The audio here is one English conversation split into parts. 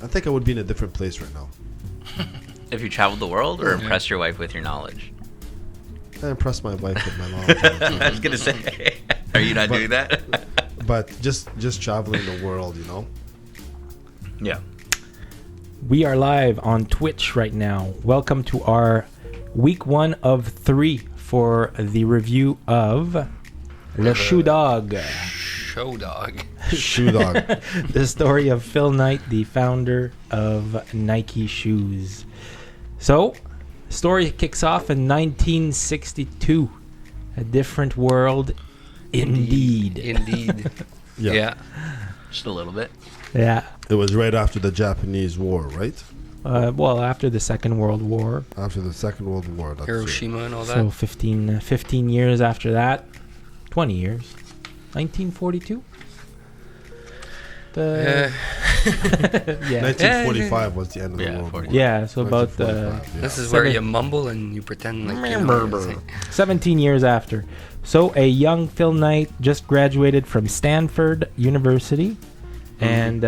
I think I would be in a different place right now. If you traveled the world or impress your wife with your knowledge? I impress my wife with my knowledge. I was going to say, are you not doing that? But just traveling the world, you know? Yeah. We are live on Twitch right now. Welcome to our week 1 of 3 for the review of Le Shoe Dog. Show Dog. Shoe Dog. The story of Phil Knight, the founder of Nike Shoes. So, the story kicks off in 1962. A different world, indeed. Indeed. Yeah. Just a little bit. Yeah. It was right after the Japanese War, right? Well, after the Second World War. After the Second World War. That's Hiroshima and all that. So 15 years after that. 20 years. 1942? Yeah. Yeah. 1945 was the end of the Yeah, World War. 40. Yeah, so about 1945, This is where Seven- you mumble and you pretend like you know what you're saying. 17 years after. So a young Phil Knight just graduated from Stanford University, and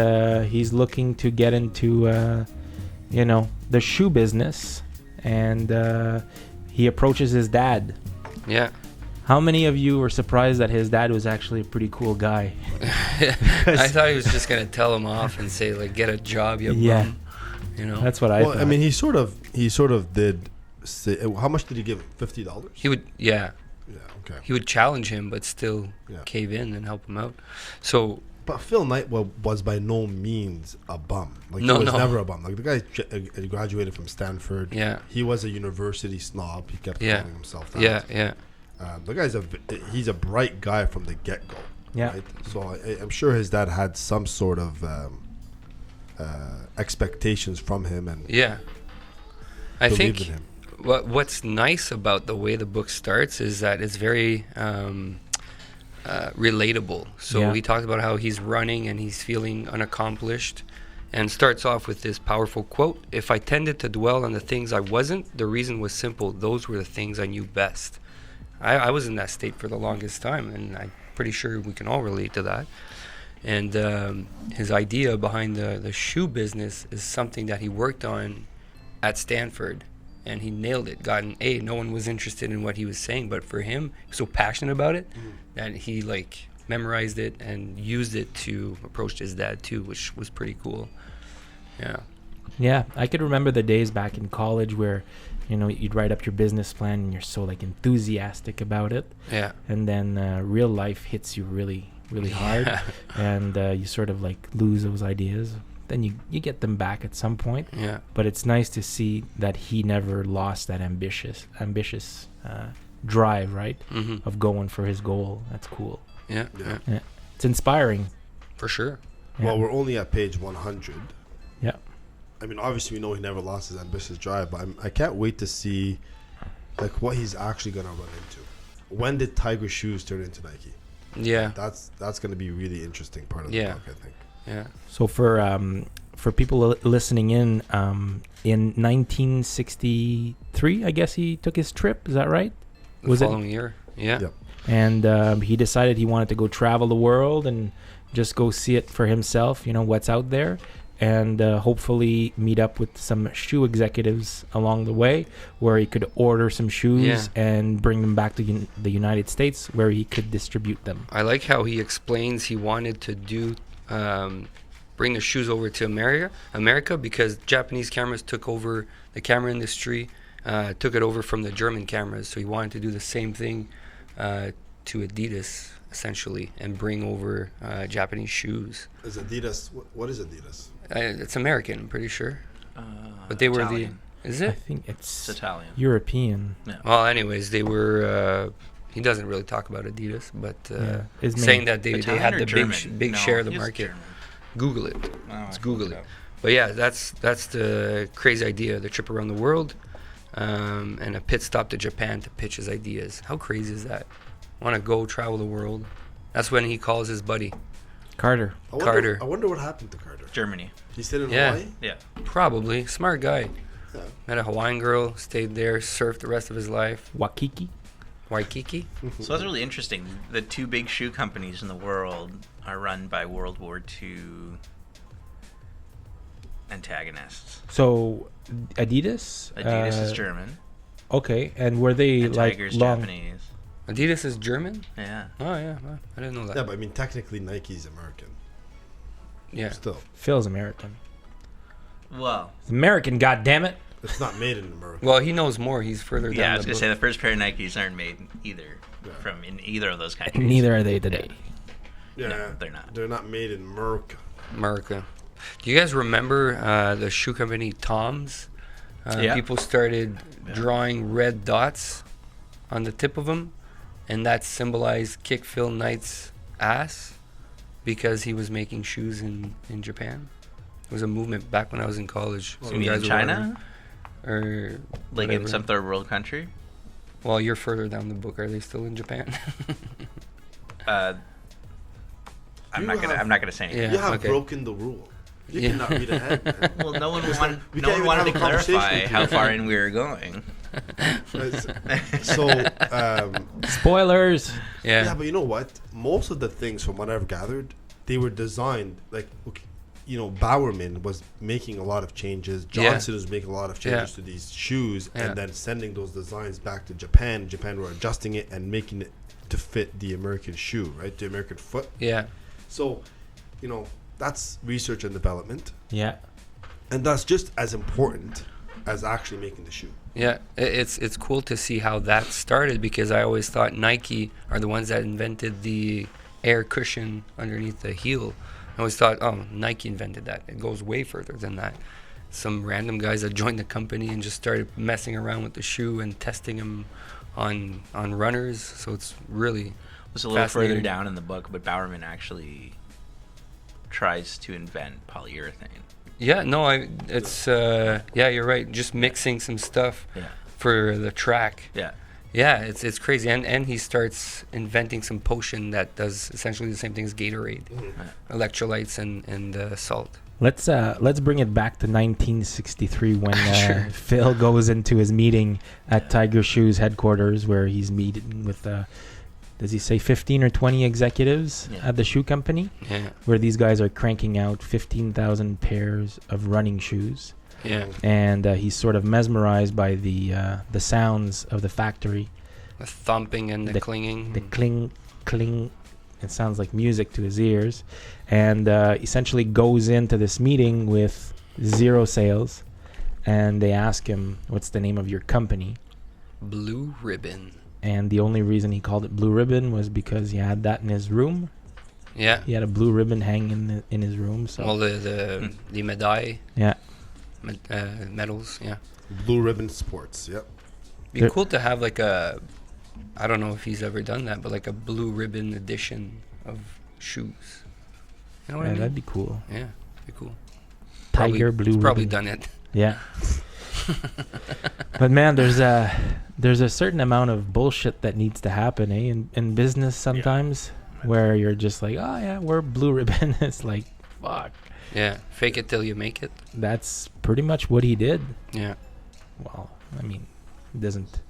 he's looking to get into, the shoe business, and he approaches his dad. Yeah. How many of you were surprised that his dad was actually a pretty cool guy? I thought he was just gonna tell him off and say like, "Get a job, you bum." You know. That's what I Well, thought. I mean, he sort of did say, how much did he give him? $50? He would. Yeah. Yeah, okay. He would challenge him, but still Yeah. cave in and help him out. So But Phil Knight was by no means a bum. Like, No, he was no. never a bum. Like, the guy graduated from Stanford. yeah, He was a university snob. He kept Yeah. calling himself that. yeah. The guy's he's a bright guy from the get-go. Yeah. Right? So I'm sure his dad had some sort of expectations from him and Yeah. I believed think in him. what's nice about the way the book starts is that it's very relatable. So Yeah. he talks about how he's running and he's feeling unaccomplished, and starts off with this powerful quote: "If I tended to dwell on the things I wasn't, the reason was simple. Those were the things I knew best." I was in that state for the longest time, and I'm pretty sure we can all relate to that. And his idea behind the shoe business is something that he worked on at Stanford, and he nailed it, got an A. No one was interested in what he was saying, but for him, he was so passionate about it that he like memorized it and used it to approach his dad too, which was pretty cool. Yeah. Yeah, I could remember the days back in college where, you'd write up your business plan and you're so like enthusiastic about it, Yeah. and then real life hits you really, really hard, and you sort of like lose those ideas. Then you get them back at some point, Yeah. but it's nice to see that he never lost that ambitious drive, right, hmm of going for his goal. That's cool. Yeah. Yeah. Yeah. It's inspiring. For sure. Yeah. Well, we're only at page 100. Yeah. I mean, obviously, we know he never lost his ambitious drive, but I can't wait to see like what he's actually gonna run into. When did Tiger Shoes turn into Nike? Yeah. That's gonna be a really interesting part of the Yeah. book, I think. Yeah. So for people listening in 1963, I guess he took his trip. Is that right? The Was it- following year. Yeah. Yep. And he decided he wanted to go travel the world and just go see it for himself, what's out there, and hopefully meet up with some shoe executives along the way where he could order some shoes and bring them back to the United States where he could distribute them. I like how he explains he wanted to bring the shoes over to America because Japanese cameras took over the camera industry, took it over from the German cameras. So he wanted to do the same thing to Adidas, essentially, and bring over Japanese shoes. Is Adidas? What is Adidas? It's American, I'm pretty sure. But they were Italian. Is I it? think it's It's Italian. European. Well, anyways, they were. He doesn't really talk about Adidas, but His saying main- that they Italian had or the German? big No, share of the he was market. German. Google it. Oh, Let's I Google looked it. up. But yeah, that's the crazy idea. The trip around the world, and a pit stop to Japan to pitch his ideas. How crazy is that? Want to go travel the world? That's when he calls his buddy Carter. Carter. I wonder what happened to Carter. Germany. He stayed in Yeah. Hawaii. Yeah. Probably smart guy. Yeah. Met a Hawaiian girl, stayed there, surfed the rest of his life. Waikiki. Waikiki. So that's really interesting. The two big shoe companies in the world are run by World War II antagonists. So Adidas. Adidas is German. Okay, and were they And like Tiger's long? Japanese. Adidas is German? Yeah. Oh, yeah. Well, I didn't know that. Yeah, but I mean, technically Nike's American. Yeah. Still, Phil's American. Well, It's American, goddammit. it's not made in America. Well, he knows more. He's further down yeah, I the was gonna book. say the first pair of Nikes aren't made either Yeah. from in either of those countries. Neither are they today. Yeah, No, they're not. They're not made in America. America. Do you guys remember the shoe company Tom's? Yeah. People started drawing red dots on the tip of them, and that symbolized Kick Phil Knight's ass because he was making shoes in Japan. It was a movement back when I was in college. You mean in China? Or Like in whatever. some third world country? Well, you're further down the book. Are they still in Japan? I'm You not have- gonna say anything. Yeah, You have okay. broken the rule. You Yeah. cannot read ahead, man. Well, no one It's wanted, like, we no can't one even wanted to have a conversation clarify with how you. far in we were going. So, Spoilers. yeah, Yeah. but you know what? Most of the things, from what I've gathered, they were designed like, okay, you know, Bowerman was making a lot of changes. Yeah. Johnson was making a lot of changes Yeah. to these shoes, Yeah. and then sending those designs back to Japan. Japan were adjusting it and making it to fit the American shoe, right? The American foot. Yeah. So, you know, that's research and development, Yeah. and that's just as important as actually making the shoe. Yeah, it's cool to see how that started because I always thought Nike are the ones that invented the air cushion underneath the heel. I always thought, oh, Nike invented that. It goes way further than that. Some random guys that joined the company and just started messing around with the shoe and testing them on runners. So it's really It's a little further fascinating. down in the book, but Bowerman actually tries to invent polyurethane. Yeah, no, yeah, you're right. Just mixing some stuff Yeah. for the track. Yeah. Yeah, it's crazy, and he starts inventing some potion that does essentially the same thing as Gatorade, electrolytes and salt. Let's bring it back to 1963 when Sure. Phil goes into his meeting at Tiger Shoes headquarters, where he's meeting with does he say 15 or 20 executives Yeah. at the shoe company, Yeah, where these guys are cranking out 15,000 pairs of running shoes, yeah, and he's sort of mesmerized by the sounds of the factory, the thumping and the clinging. the cling, cling. It sounds like music to his ears, and essentially goes into this meeting with 0 sales, and they ask him, "What's the name of your company?" Blue Ribbon. And the only reason he called it Blue Ribbon was because he had that in his room. Yeah. He had a blue ribbon hanging in his room. So Well, the medaille, yeah, medals. Yeah. Blue Ribbon Sports. Yep. Be There- cool to have like a, I don't know if he's ever done that, but like a Blue Ribbon edition of shoes. You know what I mean? that'd be cool. Yeah, be cool. Tiger Blue He's probably Ribbon. done it. Yeah. But man, there's a certain amount of bullshit that needs to happen, in business sometimes, where you're just like, oh yeah, we're Blue Ribbon. It's like, fuck. Yeah, fake it till you make it. That's pretty much what he did. Yeah. Well, I mean, it doesn't.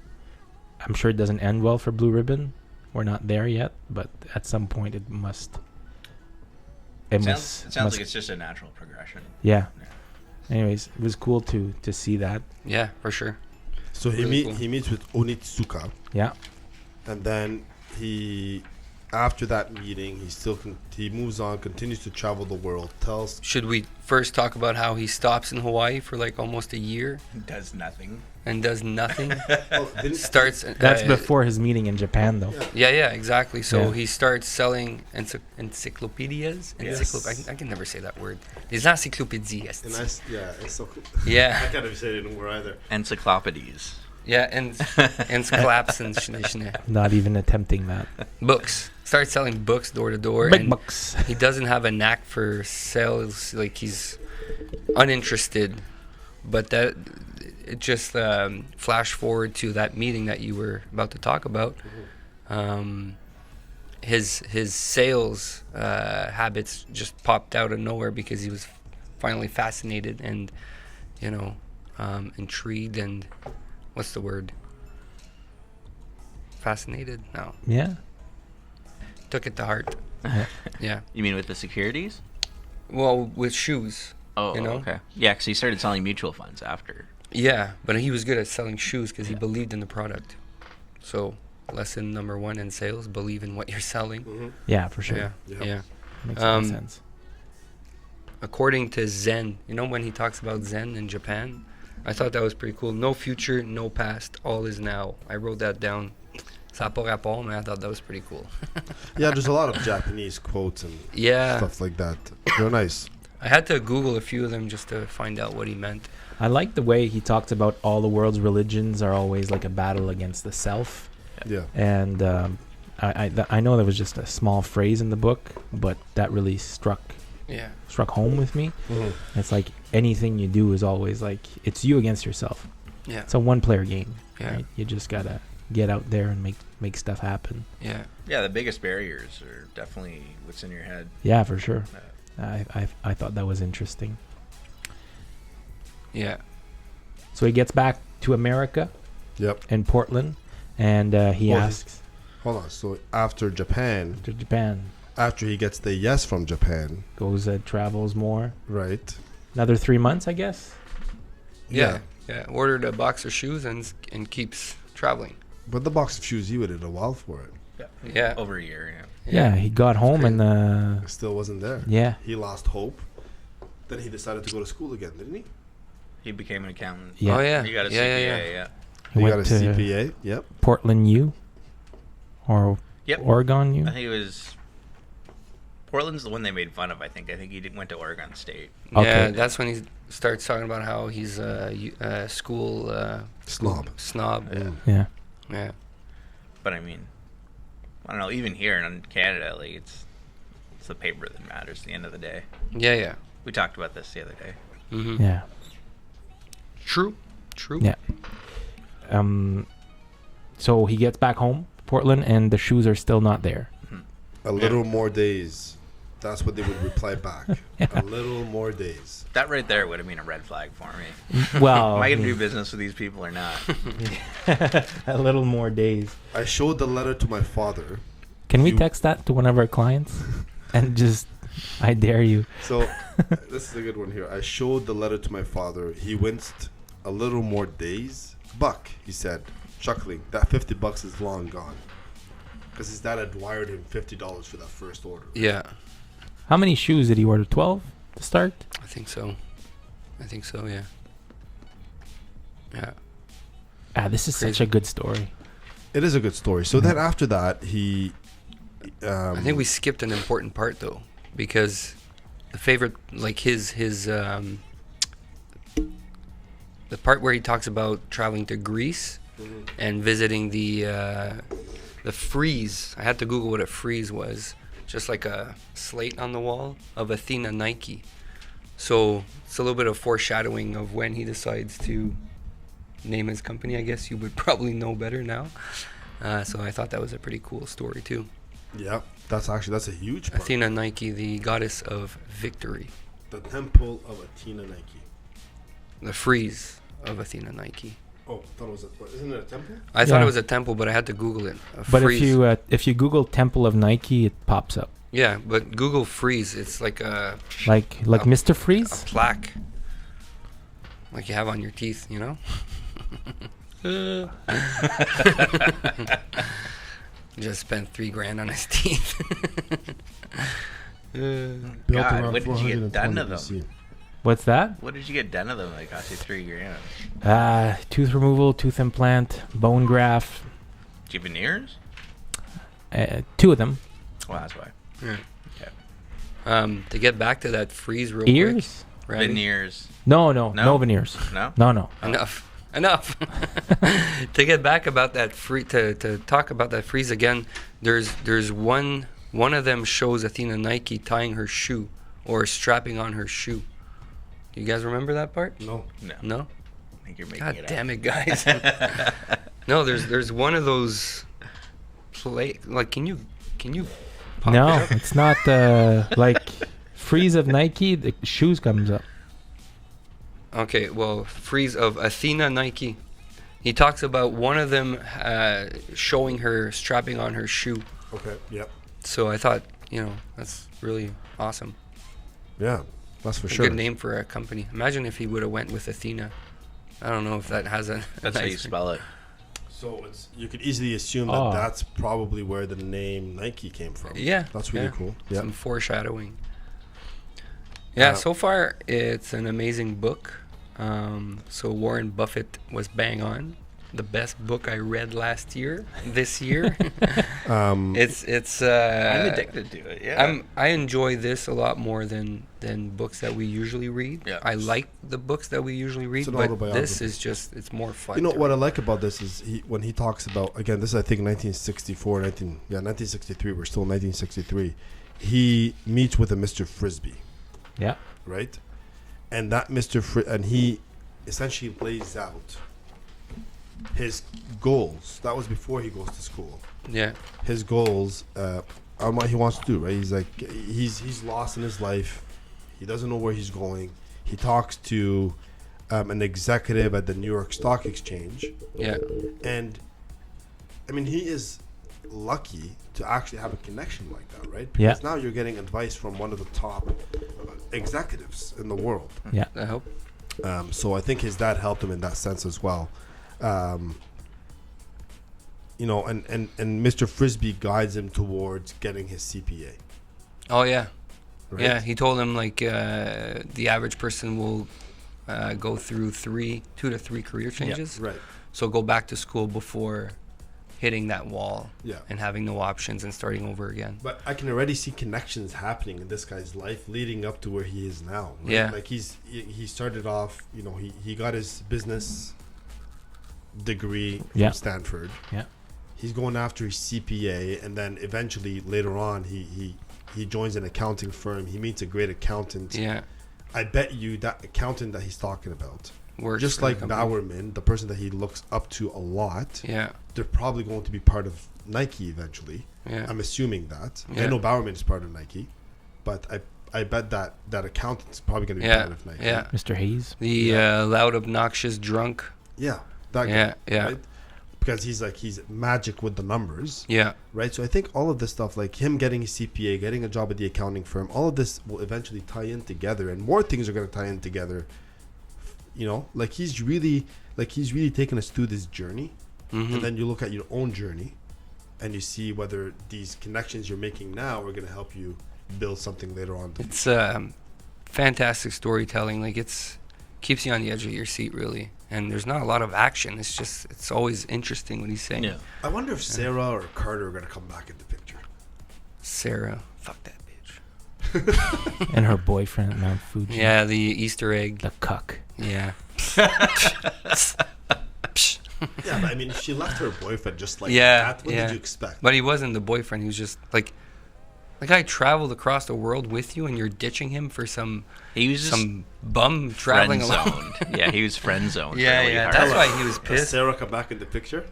I'm sure it doesn't end well for Blue Ribbon. We're not there yet, but at some point it must. It sounds like it's just a natural progression. Yeah. Yeah. Anyways, it was cool to see that. Yeah, for sure. So Really cool. he meets with Onitsuka, Yeah. and then after that meeting, he moves on, continues to travel the world, tells Should we first talk about how he stops in Hawaii for like almost a year Does nothing. and does nothing? didn't- Starts. That's before his meeting in Japan, though. Yeah, exactly. So Yeah. he starts selling encyclopedias. Yes. I can never say that word. Les encyclopédies. and it's so cool. I Yeah, can't even say it anymore either. Encyclopedies. yeah, and claps and shne. Not even attempting that. Books. Starts selling books door to door. Big and bucks. he doesn't have a knack for sales. Like he's uninterested. But that it just flash forward to that meeting that you were about to talk about. His sales habits just popped out of nowhere because he was finally fascinated and intrigued and what's the word? Fascinated? No, Yeah. took it to heart. Yeah. Yeah. You mean with the securities? Well, with shoes. Oh, You know? okay. Yeah, because he started selling mutual funds after. Yeah, but he was good at selling shoes because he believed in the product. So, lesson number 1 in sales: believe in what you're selling. Mm-hmm. Yeah, for sure. Yeah, Yep. yeah. Makes a lot of Um, sense. According to Zen, you know when he talks about Zen in Japan, I thought that was pretty cool. No future, no past, all is now. I wrote that down. Ça a pas rapport, mais I thought that was pretty cool. Yeah, there's a lot of Japanese quotes and Yeah, stuff like that. They're nice. I had to Google a few of them just to find out what he meant. I like the way he talked about all the world's religions are always like a battle against the self. Yeah. And I know there was just a small phrase in the book, but that really struck Yeah, home with me. Mm-hmm. It's like anything you do is always like it's you against yourself. yeah, It's a one-player game. yeah, Right? You just gotta get out there and make stuff happen. yeah. Yeah, the biggest barriers are definitely what's in your head. Yeah, for sure. I thought that was interesting. Yeah. So he gets back to America Yep. in Portland, and he Well, asks Hold on. So after Japan, to Japan, after he gets the yes from Japan, goes travels more. right? Another 3 months, I guess. Yeah. Ordered a box of shoes and keeps traveling. But the box of shoes, he waited a while for it. Yeah. Over a year, yeah. Yeah, he got home crazy. and It still wasn't there. yeah, He lost hope. Then he decided to go to school again, didn't he? He became an accountant. yeah. Oh yeah. He got a yeah, CPA, yeah, yeah. He He went got a to CPA. Yep. Portland U or Yep. Oregon U. I think it was... Portland's the one they made fun of, I think. I think went to Oregon State. Yeah, Okay. that's when he starts talking about how he's a school Snob. Snob. Yeah. Yeah. Yeah. But I mean, I don't know, even here in Canada, like, it's the paper that matters at the end of the day. Yeah, yeah. We talked about this the other day. Mm-hmm. Yeah. True. Yeah. So he gets back home, Portland, and the shoes are still not there. A little more days. That's what they would reply back. A little more days. That right there would have been a red flag for me. Well, Am I going to do business with these people or not? a little more days. I showed the letter to my father. Can we You- text that to one of our clients and just, I dare you. So this is a good one here. I showed the letter to my father. He winced. A little more days. Buck, he said, chuckling. That $50 is long gone. Because his dad had wired him $50 for that first order. Yeah. How many shoes did he order? 12 to start? I think so. Yeah. Yeah. Ah, this is such Crazy. a good story. It is a good story. So then after that, he... I think we skipped an important part though, because the favorite, like his the part where he talks about traveling to Greece and visiting the frieze. I had to Google what a frieze was. Just like a slate on the wall of Athena Nike. So it's a little bit of foreshadowing of when he decides to name his company. I guess you would probably know better now. So I thought that was a pretty cool story too. Yeah, that's a huge part. Athena Nike, the goddess of victory. The temple of Athena Nike. The frieze of Athena Nike. Oh, I thought it was isn't it a temple? I thought Yeah. it was a temple, but I had to Google it. A But frieze. if you Google Temple of Nike, it pops up. Yeah, but Google frieze. It's like a Like A- Mr. a Freeze? plaque, like you have on your teeth, you know. Just spent $3,000 on his teeth. Built God, around what did you get done to 420 them? BC. What's that? What did you get done to them that cost you $3,000? Tooth removal, tooth implant, bone graft. Did you veneers? 2 of them. Well, that's why. To get back to that frieze real Ears? quick. Randy. Veneers. No No? veneers. No? No. Enough. To get back about that to talk about that frieze again, there's one of them shows Athena Nike tying her shoe or strapping on her shoe. You guys remember that part? No. No. No? I think you're making God it damn up. it, guys. No, there's one of those like can you pop it No, up? it's not like Freeze of Nike, the shoes comes up. Okay, well, frieze of Athena Nike. He talks about one of them showing her strapping on her shoe. Okay. Yep. So I thought, that's really awesome. Yeah. That's for a sure. good name for a company. Imagine if he would have went with Athena. I don't know if that has a. That's how you spell it. So you could easily assume that that's probably where the name Nike came from. Yeah, that's really cool. Yeah, some foreshadowing. Yeah, so far it's an amazing book. So Warren Buffett was bang on. The best book I read this year. It's I'm addicted to it. Yeah, I enjoy this a lot more than books that we usually read. Yeah. I like the books that we usually read, but this is just, it's more fun. You know what I like about this is when he talks about, again, this is I think 1963. We're still in 1963. He meets with a Mr. Frisbee. Yeah. Right, and that and he essentially lays out his goals. That was before he goes to school. Yeah. His goals on what he wants to do, right? He's like, he's lost in his life. He doesn't know where he's going. He talks to an executive at the New York Stock Exchange. Yeah. And, I mean, he is lucky to actually have a connection like that, right? Because now you're getting advice from one of the top executives in the world. Yeah. I hope. So I think his dad helped him in that sense as well. You know, and Mr. Frisbee guides him towards getting his CPA. Oh, yeah. Right? Yeah, he told him, like, the average person will go through 2 to 3 career changes. Right. So go back to school before hitting that wall and having no options and starting over again. But I can already see connections happening in this guy's life leading up to where he is now. Right? Yeah. Like he started off, you know, he got his business degree from Stanford. Yeah. He's going after his CPA, and then eventually later on he joins an accounting firm. He meets a great accountant. Yeah. I bet you that accountant that he's talking about, Works just for like the company. Bowerman, the person that he looks up to a lot, Yeah. they're probably going to be part of Nike eventually. Yeah. I'm assuming that. Yeah. I know Bowerman is part of Nike, but I bet that accountant's probably going to be part of Nike. Mr. Hayes. The loud, obnoxious drunk. Yeah. That Yeah, guy, yeah. Right? Because he's magic with the numbers. Yeah. Right? So I think all of this stuff, like him getting his CPA, getting a job at the accounting firm, all of this will eventually tie in together, and more things are going to tie in together. You know, like he's really taking us through this journey, and then you look at your own journey, and you see whether these connections you're making now are going to help you build something later on. It's fantastic storytelling. Like keeps you on the edge of your seat, really. And there's not a lot of action. It's always interesting what he's saying. Yeah. I wonder if Sarah or Carter are going to come back in the picture. Sarah, fuck that bitch. And her boyfriend at Mount Fuji. Yeah, the Easter egg. The cuck. Yeah. Yeah, but I mean, if she left her boyfriend just like Yeah, that, what yeah. did you expect? But he wasn't the boyfriend. He was just like I traveled across the world with you, and you're ditching him for some bum traveling friend alone. zoned. Yeah, he was friend zoned. Yeah, really yeah. hard. That's why he was Does pissed. Sarah come back in the picture?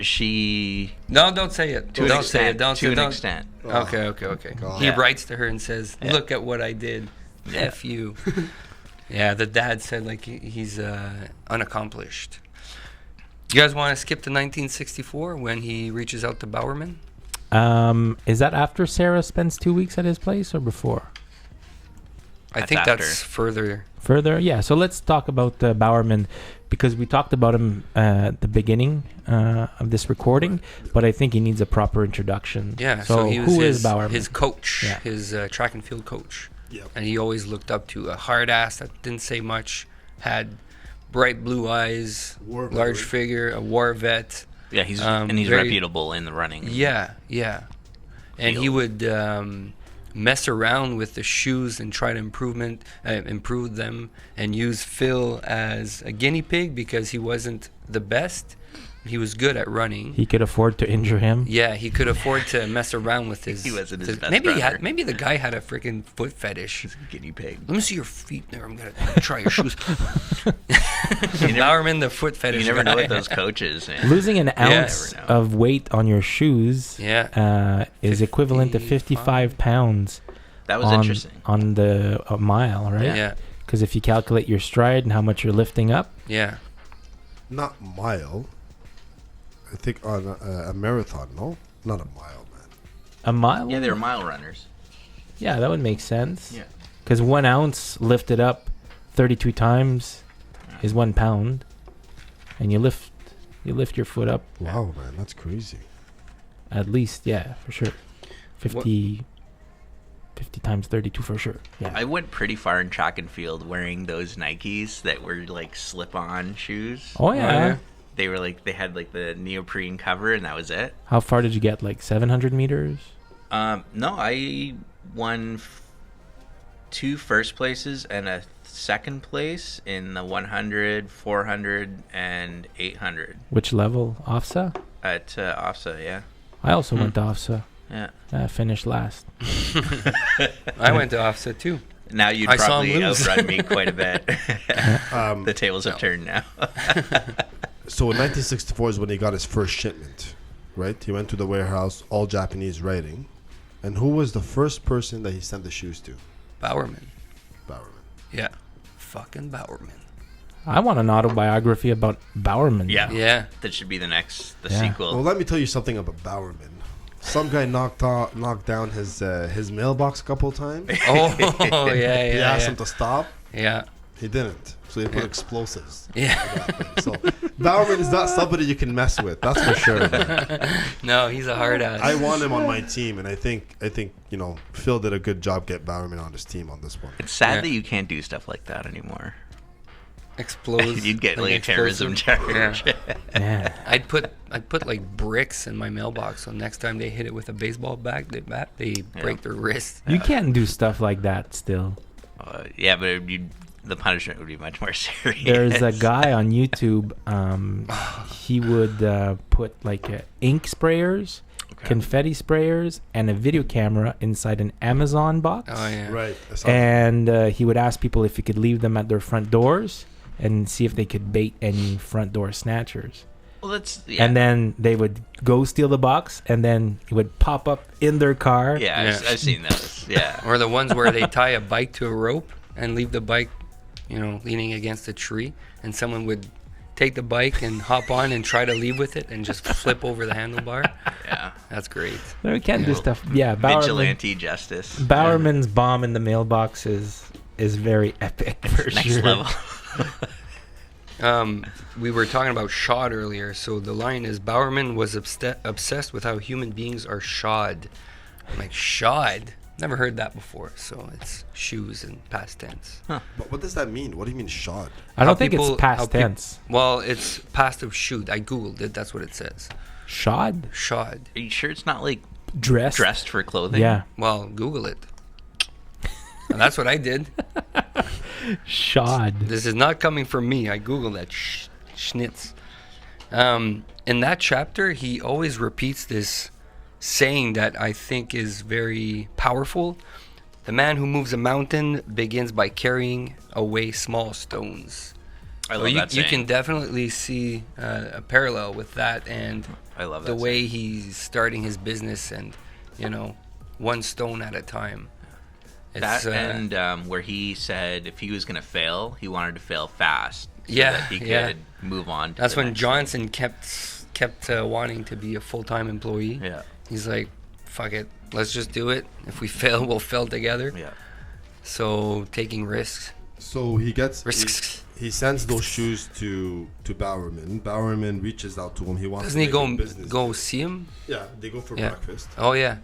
She No, don't say it. to an Don't extent. say it. Don't to say an it. extent. Okay. God. He Yeah. writes to her and says, "Look at what I did. Yeah. F you." Yeah, the dad said like he's unaccomplished. You guys want to skip to 1964 when he reaches out to Bowerman? Is that after Sarah spends 2 weeks at his place or before? I That's think after. that's further. Further? Yeah. So let's talk about Bowerman, because we talked about him at the beginning of this recording, but I think he needs a proper introduction. Yeah. So he was who his, is Bowerman? his coach, Yeah. his track and field coach. Yep. And he always looked up to a hard ass that didn't say much, had bright blue eyes, War large veteran. figure, a war vet. Yeah, he's very- reputable in the running. Yeah. And he would mess around with the shoes and try to improve them, and use Phil as a guinea pig because he wasn't the best. He was good at running. He could afford to injure him. Yeah, he could afford to mess around with his. He wasn't his best maybe runner. maybe the guy had a freaking foot fetish. He's a guinea pig. Let me see your feet there. I'm gonna try your shoes. Bowerman, the foot fetish. You never know guy. with those coaches. Man. Losing an ounce never know. of weight on your shoes is equivalent to 55 pounds That was on, interesting. on a mile, right? Yeah, Because if you calculate your stride and how much you're lifting up, yeah. Not mile. I think on a marathon, no? Not a mile, man. a mile? Yeah, they were mile runners. Yeah, that would make sense. Yeah. Because 1 ounce lifted up 32 times is 1 pound, and you lift your foot up Wow, man, that's crazy. at least, yeah, for sure. 50 times 32 for sure. Yeah. I went pretty far in track and field wearing those Nikes that were like slip-on shoes. Oh yeah. They were like, they had like the neoprene cover, and that was it. How far did you get? Like 700 meters? No, I won 2 first places and a second place in the 100, 400, and 800 Which level? OFSA? at OFSA. Yeah. I also went to OFSA. Yeah. I finished last. I went to offset too. Now you'd I saw him probably lose. outrun me quite a bit. The tables have turned now. So in 1964 is when he got his first shipment, right? He went to the warehouse, all Japanese writing. And who was the first person that he sent the shoes to? Bowerman. Bowerman. Yeah. Fucking Bowerman. I want an autobiography about Bowerman. Yeah. Yeah. That should be the Well, sequel. let me tell you something about Bowerman. Some guy knocked down his mailbox a couple of times. Oh, yeah, He yeah. asked Yeah. him to stop. Yeah. He didn't. So he put explosives. Yeah. on that thing. So Bowerman is not somebody you can mess with. That's for sure. Man. No, he's a hard ass. I want him on my team, and I think Phil did a good job get Bowerman on his team on this one. It's sad Yeah. that you can't do stuff like that anymore. Explodes. You'd get like a terrorism explosive. charge. Yeah. Yeah. I'd put like bricks in my mailbox, so next time they hit it with a baseball bat, they break their wrist. You can't do stuff like that still. Yeah, but the punishment would be much more serious. There's a guy on YouTube. He would put like ink sprayers, confetti sprayers, and a video camera inside an Amazon box. Oh yeah. Right. I saw that. And he would ask people if he could leave them at their front doors and see if they could bait any front door snatchers. Well, that's yeah. And then they would go steal the box, and then it would pop up in their car. Yeah, Yeah. I've seen those. Yeah. Or the ones where they tie a bike to a rope and leave the bike, leaning against a tree, and someone would take the bike and hop on and try to leave with it and just flip over the handlebar. Yeah. That's great. We can't do stuff. Yeah, Vigilante justice. Bowerman's bomb in the mailbox is very epic for Next sure. level. We were talking about shod earlier, so the line is Bowerman was obsessed with how human beings are shod. I'm like, shod? Never heard that before. So it's shoes in past tense. But what does that mean? What do you mean shod? I don't How think people- it's past how peop- tense. Well, it's past of shoot. I googled it. That's what it says. Shod? Shod. Are you sure it's not like Dressed? dressed for clothing? Yeah. Well, Google it. And that's what I did. Shod. This is not coming from me. I googled that schnitz. In that chapter, he always repeats this saying that I think is very powerful. The man who moves a mountain begins by carrying away small stones. I So love you, that you saying. can definitely see a parallel with that and I love that the way he's starting his business and, one stone at a time. That and where he said if he was going to fail, he wanted to fail fast. So Yeah, that he could yeah. move on. To That's the when next Johnson kept wanting to be a full-time employee. thing. Yeah. He's like, fuck it, let's just do it. If we fail, we'll fail together. Yeah. So taking risks. So Risks. he sends those shoes to Bowerman. Bowerman reaches out to him. He wants Doesn't to he make a business go deal. see him? Yeah, they go for Yeah. breakfast. Oh yeah,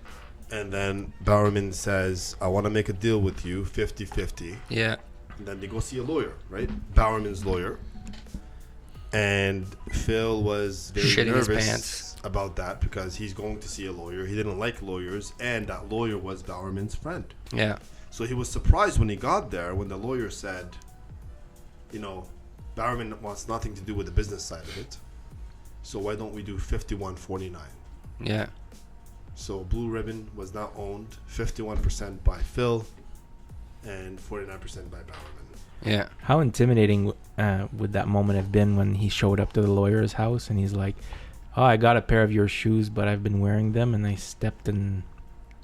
And then Bowerman says, I want to make a deal with you, 50-50. yeah, And then they go see a lawyer, right? Bowerman's lawyer. And Phil was very Shitting his nervous pants. about that because he's going to see a lawyer. He didn't like lawyers, and that lawyer was Bowerman's friend. yeah. So he was surprised when he got there when the lawyer said, Bowerman wants nothing to do with the business side of it. So why don't we do 51-49? Yeah. So Blue Ribbon was now owned 51% by Phil and 49% by Bowerman. Yeah. How intimidating would that moment have been when he showed up to the lawyer's house and he's like, "Oh, I got a pair of your shoes, but I've been wearing them and I stepped in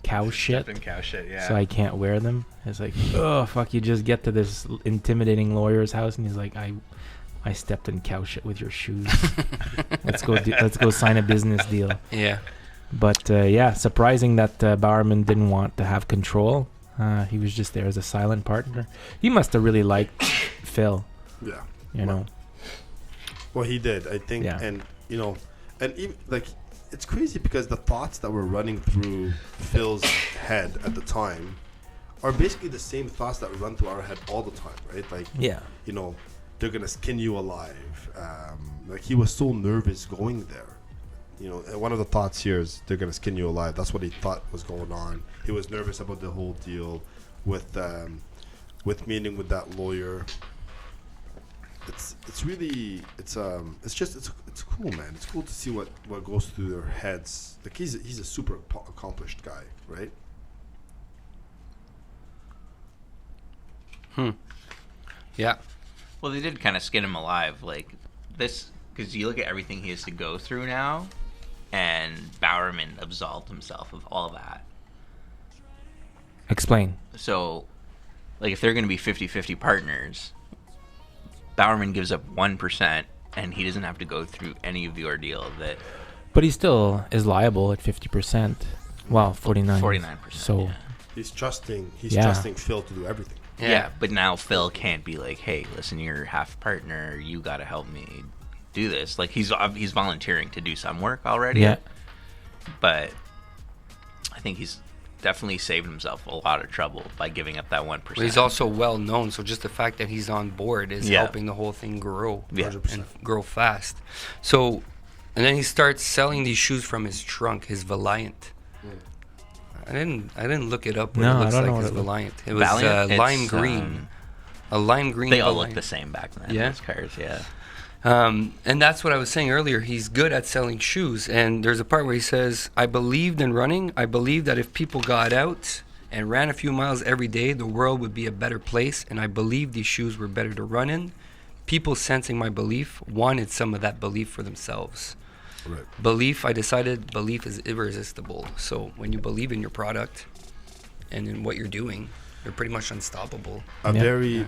cow shit, Stepped in cow shit, yeah. so I can't wear them." It's like, oh fuck! You just get to this intimidating lawyer's house and he's like, I stepped in cow shit with your shoes. Let's go sign a business deal. Yeah. But yeah, surprising that Bowerman didn't want to have control He was just there as a silent partner. He must have really liked Phil. Yeah. You know. Well, he did, I think, Yeah. and even like it's crazy because the thoughts that were running through Phil's head at the time are basically the same thoughts that run through our head all the time, right? Like, Yeah. They're gonna skin you alive. Like he was so nervous going there. And one of the thoughts here is they're gonna skin you alive. That's what he thought was going on. He was nervous about the whole deal with meeting with that lawyer. It's cool, man. It's cool to see what goes through their heads. Like he's a super accomplished guy, right? Yeah. Well, they did kind of skin him alive, like this, because you look at everything he has to go through now, and Bowerman absolved himself of all that. Explain. So, like, if they're going to be 50-50 partners, Bowerman gives up 1%, and he doesn't have to go through any of the ordeal that... But he still is liable at 50%. Well, 49. 49%. So yeah. He's trusting Yeah. Phil to do everything. Yeah, but now Phil can't be like, hey, listen, you're half partner, you got to help me do this. Like, he's volunteering to do some work already. yeah. But I think he's definitely saved himself a lot of trouble by giving up that 1%. But he's also well known, so just the fact that he's on board is helping the whole thing grow. Yeah. 100%. And grow fast. So, and then he starts selling these shoes from his trunk, his Valiant. I didn't look it up. What No, it looks I don't know like what his it looks- Valiant. It was Valiant, it's, lime green. A lime green. They all Valiant. look the same back then, Yeah? those cars, yeah. And that's what I was saying earlier. He's good at selling shoes. And there's a part where he says, I believed in running. I believed that if people got out and ran a few miles every day, the world would be a better place. And I believed these shoes were better to run in. People sensing my belief wanted some of that belief for themselves. Right. I decided belief is irresistible. So when you believe in your product and in what you're doing, you're pretty much unstoppable. A Yeah. very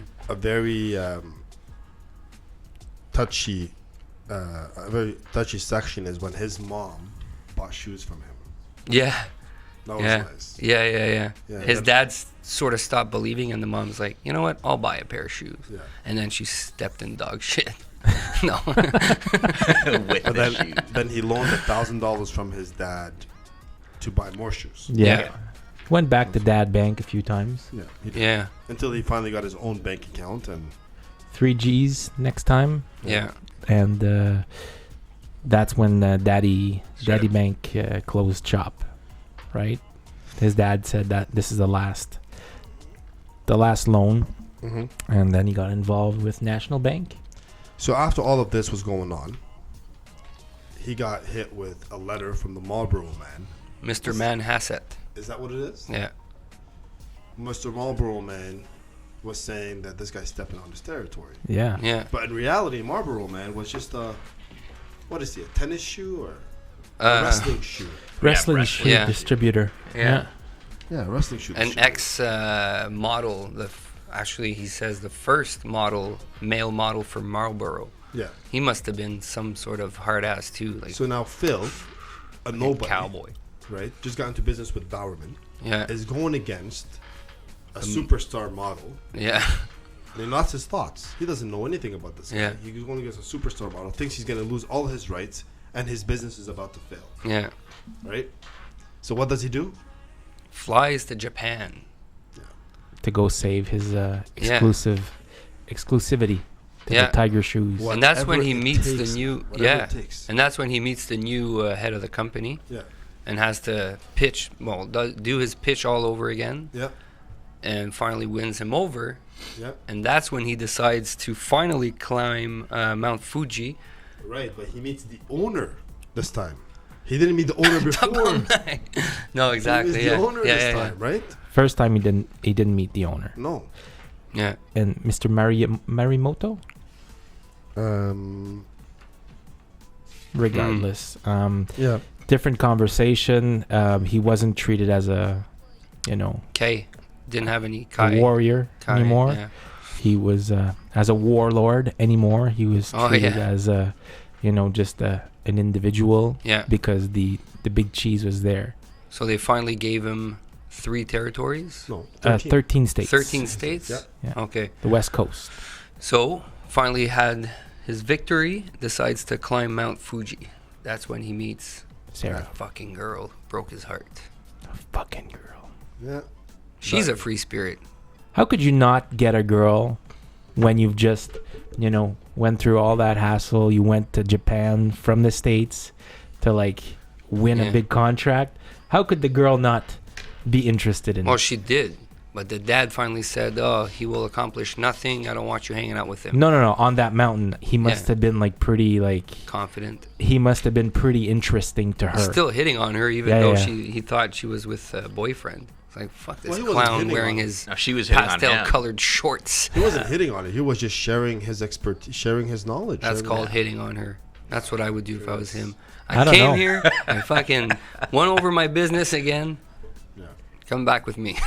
touchy section is when his mom bought shoes from him. Yeah. That was Yeah. nice. Yeah. Yeah, His that- dad's sort of stopped believing, and the mom's like, you know what? I'll buy a pair of shoes. Yeah. And then she stepped in dog shit. No. With But the shoes. then he loaned $1,000 from his dad to buy more shoes. Yeah. Yeah. Went back to Dad Bank a few times. Yeah. He did. Yeah. Until he finally got his own bank account and 3 G's next time. Yeah. And that's when Daddy Sure. Bank closed shop, right? His dad said that this is the last loan, and then he got involved with National Bank. So after all of this was going on, he got hit with a letter from the Marlboro Man. Mr. Manhasset. Is that what it is? Yeah. Mr. Marlboro Man was saying that this guy's stepping on his territory. Yeah. Yeah. But in reality, Marlboro Man was just what is he, a tennis shoe or a wrestling shoe? Wrestling wrestling. shoe Yeah. distributor. Yeah. Yeah, a wrestling shoe. An ex model. Actually, he says the first male model for Marlboro. Yeah. He must have been some sort of hard ass too, like So now Phil, a nobody, cowboy. right, just got into business with Bowerman, Yeah. is going against a superstar model. Yeah. I mean, that's his thoughts. He doesn't know anything about this guy. Yeah. He's going against a superstar model, thinks he's going to lose all his rights, and his business is about to fail, Yeah. right? So what does he do? Flies to Japan. To go save his exclusivity to Yeah. the Tiger shoes. What? And that's when he Whatever it meets takes, the new whatever it takes. And that's when he meets the new head of the company Yeah. and has to pitch, do his pitch all over again, Yeah. and finally wins him over. Yeah. And that's when he decides to finally climb Mount Fuji. Right, but he meets the owner this time. He didn't meet the owner before. No, exactly. He meets Yeah. the owner Yeah, this yeah, time, right? First time he didn't meet the owner. No. yeah. And Mr. Marimoto, regardless, Yeah. different conversation. He wasn't treated as a Kay didn't have any a Kai. warrior Kai, anymore. Yeah. He was as a warlord anymore. He was Oh, treated yeah. as a just an individual Yeah. because the big cheese was there. So they finally gave him 3 territories? No, 13 states. 13 states? Yeah. Yeah. Okay. The West Coast. So, finally had his victory, decides to climb Mount Fuji. That's when he meets Sarah. that fucking girl. Broke his heart. The fucking girl. Yeah. She's a free spirit. How could you not get a girl when you've just, went through all that hassle? You went to Japan from the States to like win a big contract. How could the girl not be interested in Well, it? she did. But the dad finally said, "Oh, he will accomplish nothing. I don't want you hanging out with him." No. On that mountain, he must have been like pretty Confident. He must have been pretty interesting to her. Still hitting on her, even though he thought she was with a boyfriend. It's like, fuck this Well, he wasn't clown hitting wearing on his No, she was hitting on him. pastel-colored shorts. He wasn't hitting on it. He was just sharing his expertise, sharing his knowledge. That's sharing called hitting on her. That's what I would do if I was him. I I don't came know. here, I fucking went over my business again. Yeah. Come back with me.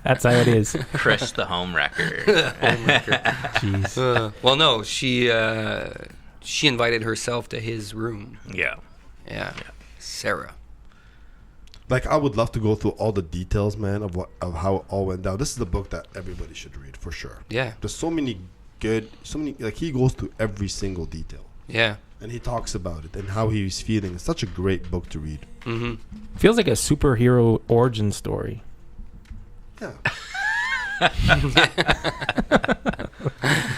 That's how it is. Chris the home wrecker. Jeez. Well, no, she invited herself to his room. Yeah. Yeah. Sarah. Like, I would love to go through all the details, man, of how it all went down. This is the book that everybody should read for sure. Yeah. There's so many like, he goes through every single detail Yeah. and he talks about it and how he's feeling. It's such a great book to read. Mm-hmm. Feels like a superhero origin story. Yeah.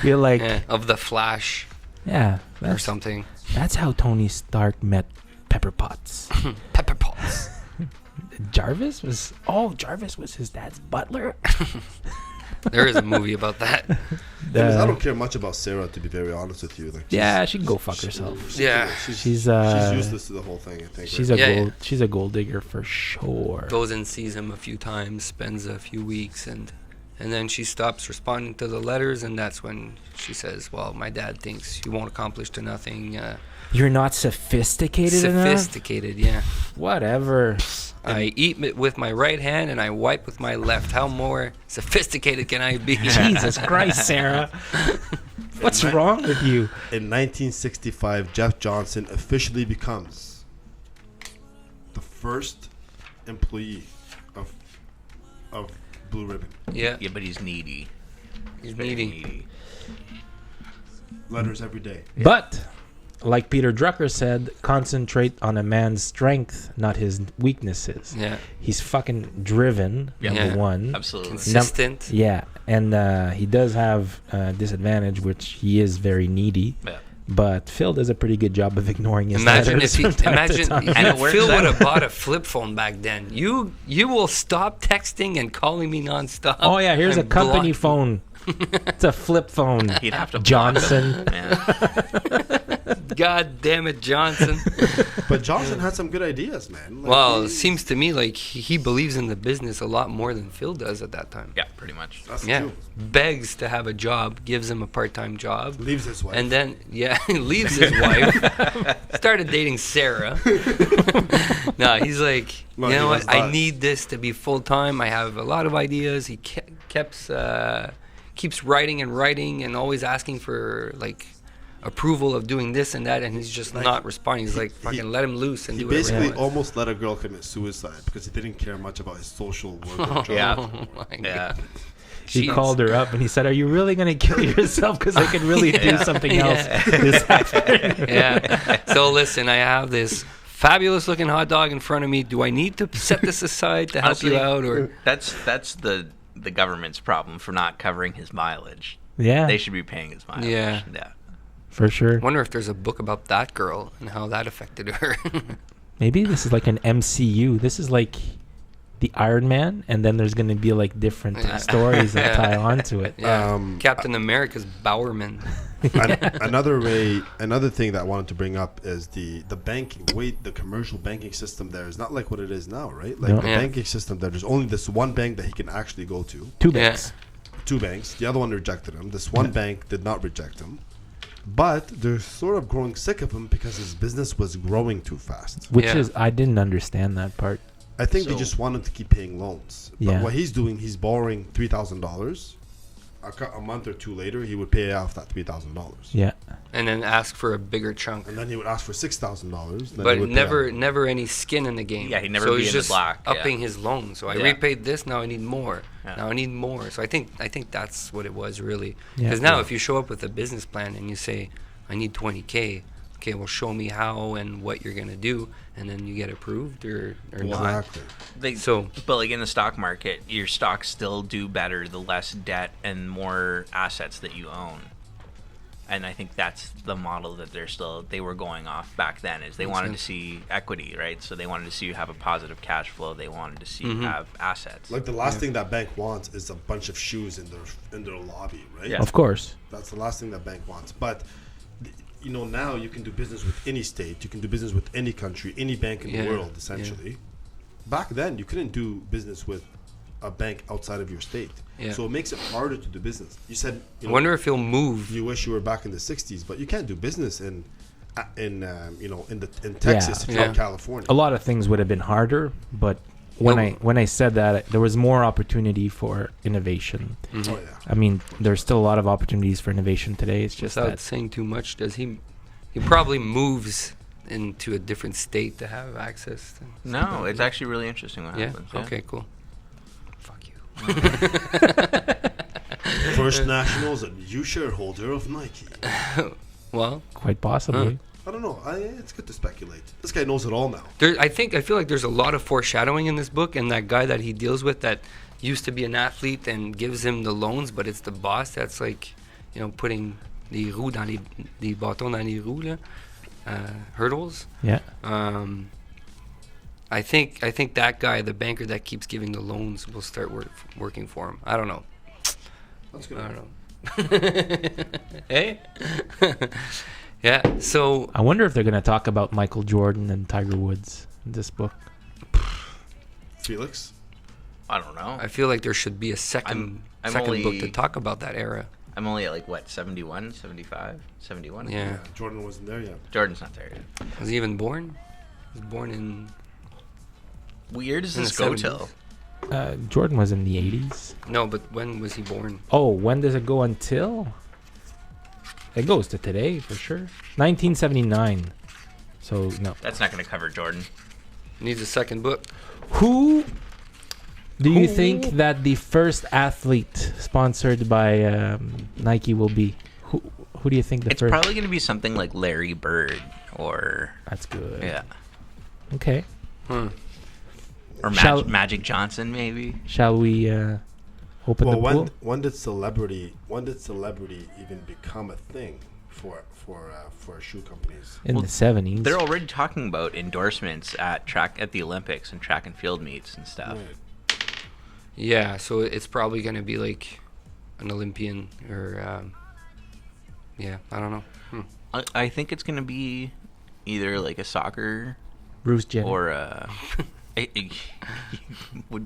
Feel like Of the Flash or that's, something. that's how Tony Stark met Pepper Potts. Pepper Potts. Jarvis was his dad's butler. There is a movie about that. I don't care much about Sarah, to be very honest with you. Like, Yeah, she can go fuck herself. Yeah. she's She's useless to the whole thing, I think. she's right? she's a gold digger for sure. Goes and sees him a few times, spends a few weeks, and then she stops responding to the letters, and that's when she says, "Well, my dad thinks you won't accomplish to nothing." You're not sophisticated enough. Sophisticated, yeah. Whatever. I eat with my right hand and I wipe with my left. How more sophisticated can I be? Jesus Christ, Sarah. What's wrong with you? In 1965, Jeff Johnson officially becomes the first employee of Blue Ribbon. Yeah, Yeah, but he's needy. he's Very needy. Letters every day. But, like Peter Drucker said, concentrate on a man's strength, not his weaknesses. Yeah, He's fucking driven, Yeah. number one. Absolutely. consistent. Yeah, and he does have a disadvantage, which he is very needy. Yeah. But Phil does a pretty good job of ignoring his Imagine letters if from time to imagine time. And it works Phil would out. have bought a flip phone back then. You will stop texting and calling me nonstop. Oh yeah, here's a and company block- phone. It's a flip phone. He'd have to block Johnson. him. Yeah. God damn it, Johnson. But Johnson had some good ideas, man. Like, Well, it seems to me like he believes in the business a lot more than Phil does at that time. Yeah, pretty much. that's Yeah, true. begs to have a job, gives him a part-time job, Leaves his wife. and then leaves his wife. Started dating Sarah. No, he's like, Well, you know he what? was I not. need this to be full-time. I have a lot of ideas. He keeps writing and always asking for like approval of doing this and that, and he's just Like, not responding. He's like, fucking let him loose and he do whatever basically he wants. almost let a girl commit suicide because he didn't care much about his social work. or job. Yeah. Oh my Yeah. God. He Jeez. called her up and he said, "Are you really gonna kill yourself? Because I could really do Yeah. something Yeah. else this afternoon." Yeah. So listen, I have this fabulous looking hot dog in front of me. Do I need to set this aside to help you Honestly, out, or That's the government's problem for not covering his mileage. Yeah, They should be paying his mileage. Yeah. Yeah. for sure. wonder if there's a book about that girl and how that affected her? Maybe this is like an MCU. This is like the Iron Man, and then there's gonna be like different Yeah. stories that Yeah. tie onto it. Yeah. Captain America's Bowerman. Another thing that I wanted to bring up is the banking. The commercial banking system there is not like what it is now, right? Like No. the Yeah. banking system there, there's only this one bank that he can actually go to. Two Yeah. banks. Two banks. The other one rejected him. This one bank did not reject him. But they're sort of growing sick of him because his business was growing too fast. Which Yeah. is, I didn't understand that part. I think they So- just want him to keep paying loans. But Yeah. what he's doing, he's borrowing $3,000 a month or two later, he would pay off that $3,000. Yeah. And then ask for a bigger chunk. And then he would ask for $6,000. But never any skin in the game. Yeah, he never so be he's in the just black, yeah. upping his loan. So I Yeah. repaid this, now I need more. Yeah. Now I need more. So I think that's what it was really. Yeah. Because now if you show up with a business plan and you say, I need 20K, okay, well show me how and what you're gonna do, and then you get approved or not. Exactly. But like in the stock market, your stocks still do better the less debt and more assets that you own. And I think that's the model that they were going off back then, is they wanted to see equity, right? So they wanted to see you have a positive cash flow. They wanted to see you have assets. Like the last thing that bank wants is a bunch of shoes in their lobby, right? Yeah. Of course. That's the last thing that bank wants. But now you can do business with any state, you can do business with any country, any bank in the world, essentially. Back then, you couldn't do business with a bank outside of your state. Yeah. So it makes it harder to do business. You said, I wonder if he'll move. you wish you were back in the 60s, but you can't do business in Texas if you're in California. A lot of things would have been harder, but when I said that, there was more opportunity for innovation. Oh yeah. I mean, there's still a lot of opportunities for innovation today. It's just Without that saying too much, does he probably moves into a different state to have access to No, it's actually really interesting what yeah? happens. Okay, cool. Fuck you. First Nationals and you shareholder of Nike. Well, quite possibly. I don't know. It's good to speculate. This guy knows it all now. I feel like there's a lot of foreshadowing in this book, and that guy that he deals with that used to be an athlete and gives him the loans, but it's the boss that's like, putting les bâtons dans les roues, là, hurdles. Yeah. I think that guy, the banker that keeps giving the loans, will start working for him. I don't know. That's good. I don't know. Hey. Yeah. So I wonder if they're going to talk about Michael Jordan and Tiger Woods in this book. Felix? I don't know. I feel like there should be a second book to talk about that era. I'm only at 71, 75, 71. Yeah. Jordan wasn't there yet. Jordan's not there yet. Was he even born? He was born in... Weird does In this the go 70s. till? Jordan was in the 80s. No, but when was he born? Oh, when does it go until? It goes to today for sure. 1979. So no. That's not going to cover Jordan. Needs a second book. Who do you think that the first athlete sponsored by Nike will be? Who do you think the It's first? probably going to be something like Larry Bird or... That's good. Yeah. Okay. Hmm. Or Shall- Magic Johnson, maybe. Shall we open the pool? when did celebrity even become a thing for shoe companies? In the 70s. They're already talking about endorsements at the Olympics and track and field meets and stuff. Right. Yeah, so it's probably going to be like an Olympian or... yeah, I don't know. I think it's going to be either like a soccer Bruce Jenner. or a...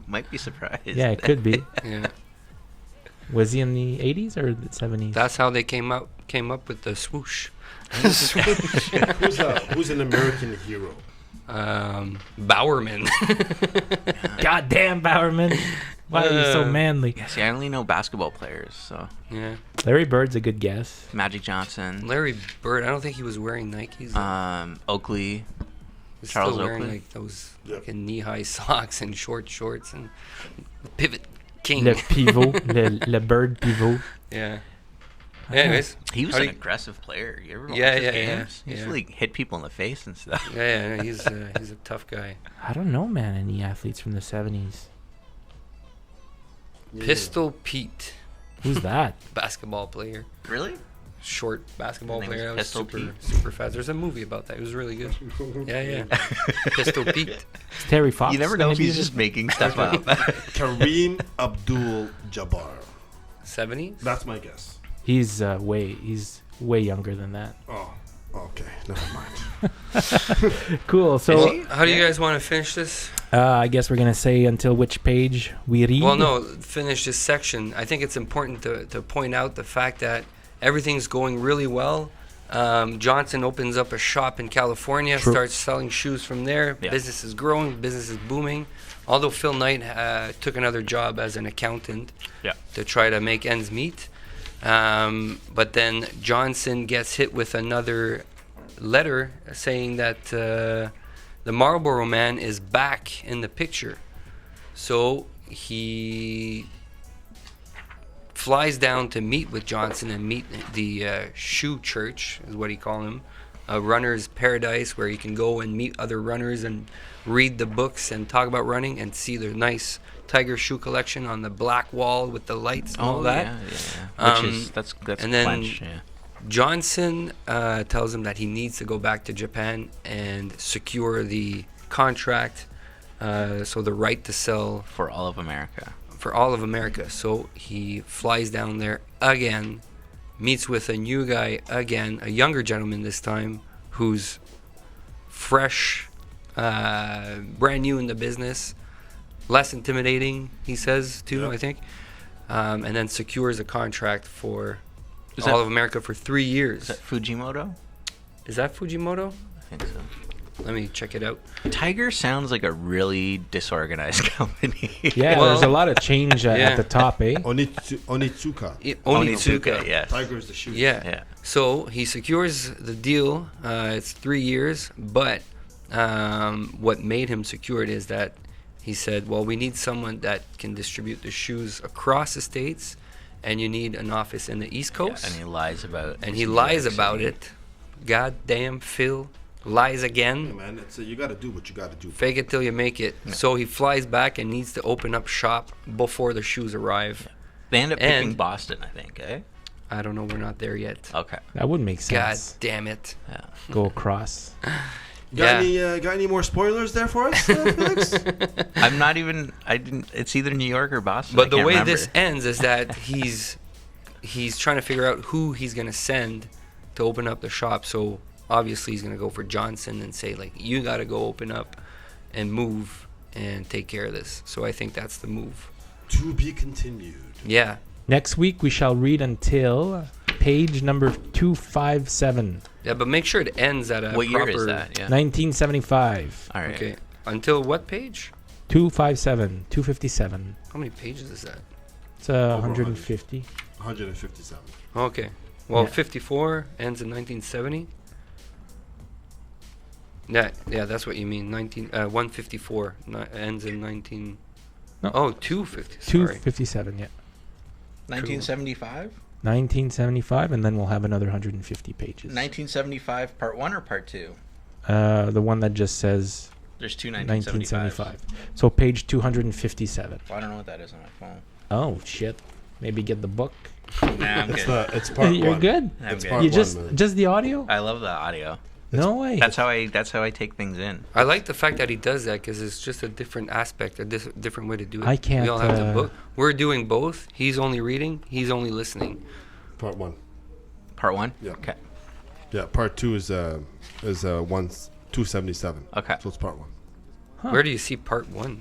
might be surprised. Yeah, it could be. Yeah. Was he in the 80s or the 70s? That's how they came up with the swoosh. Who's an American hero? Bowerman. Goddamn, Bowerman. Why are you so manly? Yeah, see, I only know basketball players, so... Yeah. Larry Bird's a good guess. Magic Johnson. Larry Bird, I don't think he was wearing Nikes. Oakley. He's Charles still wearing Oakley. like those Yep. fucking knee-high socks and short shorts and pivot king. Le pivot. le Bird pivot. Yeah. Anyways, He was how an do you- aggressive player. You ever watch Yeah, his yeah, games? yeah, He used yeah. to like hit people in the face and stuff. yeah, he's a tough guy. I don't know, man, any athletes from the 70s. Yeah. Pistol Pete, Who's that? basketball player, Really? short basketball His name player. was That was Pistol super fast. There's a movie about that. It was really good. Yeah. Pistol Pete. Is Terry Fox. You never know gonna if be he's this? just making stuff up. Kareem Abdul-Jabbar. 70s. That's my guess. He's way younger than that. Oh, okay. Never mind. Cool. So How do you guys want to finish this? I guess we're gonna say until which page we read. Well, no, finish this section. I think it's important to point out the fact that everything's going really well Johnson opens up a shop in California, True. starts selling shoes from there. Yeah. Business is growing, business is booming. Although Phil Knight took another job as an accountant Yeah. to try to make ends meet. But then Johnson gets hit with another letter saying that the Marlboro Man is back in the picture. So he flies down to meet with Johnson and meet the shoe church, is what he called him, a runner's paradise where you can go and meet other runners and read the books and talk about running and see their nice Tiger shoe collection on the black wall with the lights and all that. Yeah. Which is that's and then clench, yeah. Johnson tells him that he needs to go back to Japan and secure the contract, so the right to sell For all of America. for all of America. So he flies down there again, meets with a new guy again, a younger gentleman this time, who's fresh, brand new in the business, less intimidating, he says, too, Yep. I think. And then secures a contract for Is all that- of America for 3 years. Is that Fujimoto? Is that Fujimoto? I think so. Let me check it out. Tiger sounds like a really disorganized company. Yeah, Well, there's a lot of change yeah. at the top, eh? Onitsuka. Onitsuka. yes. Tiger is the shoe. Yeah. Yeah. So he secures the deal. It's 3 years, but what made him secure it is that he said, well, we need someone that can distribute the shoes across the states, and you need an office in the East Yeah, Coast. and he lies about And his he New lies York about City. it. God damn, Phil lies Hey, again. man, it's you got to do what you got to do. Fake it till you make it. So he flies back and needs to open up shop before the shoes arrive. They end up picking And- Boston, I think, eh? I don't know. We're not there yet. Okay. That would make God sense. damn it. Yeah. Go across. Got any more spoilers there for us, Felix? I'm not even. I didn't. It's either New York or Boston. But I the can't way remember. this ends is that he's trying to figure out who he's gonna send to open up the shop. So obviously he's gonna go for Johnson and say, like, you gotta go open up and move and take care of this. So I think that's the move. To be continued. Yeah. Next week we shall read until page number 257, Yeah, but make sure it ends at a What proper. year is that? Yeah. 1975. All right. Okay. Until what page? 257, 257. How many pages is that? It's Over 150. 157. Okay. Well, Yeah. 54 ends in 1970. Yeah, that's what you mean. 154 ends in 19. No. Oh, 250. Sorry. 257, yeah. 1975. 1975, and then we'll have another 150 pages. 1975, part one or part two? The one that just says There's two 1975. So page 257. Well, I don't know what that is on my phone. Oh, shit. Maybe get the book. Nah, I'm It's good. it's part You're one. good? I'm It's good. part You one, just man. the audio? I love the audio. No way. That's how I take things in. I like the fact that he does that because it's just a different aspect, a different way to do it. I can't, We all have the uh, book. We're doing both. He's only reading. He's only listening. Part one. Part one. Yeah. Okay. Yeah, part two is 277. Okay. So it's part one. Huh. Where do you see part one?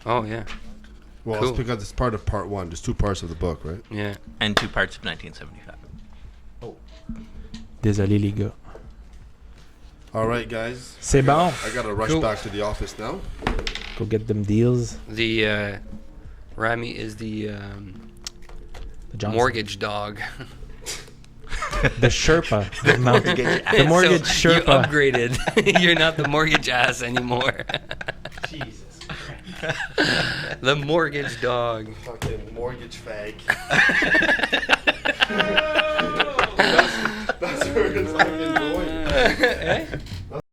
Oh yeah, Well, Cool. it's because it's part of part one. There's two parts of the book, right? yeah. And two parts of 1975. Désolé, les gars. All right, guys. C'est bon. I gotta rush Cool. back to the office now. Go get them deals. The Rami is the The Johnson. mortgage dog. The Sherpa. The mortgage So you Sherpa. upgraded. You're not the mortgage ass anymore. Jesus. The mortgage dog. Fucking mortgage fag. That's where it's fucking going.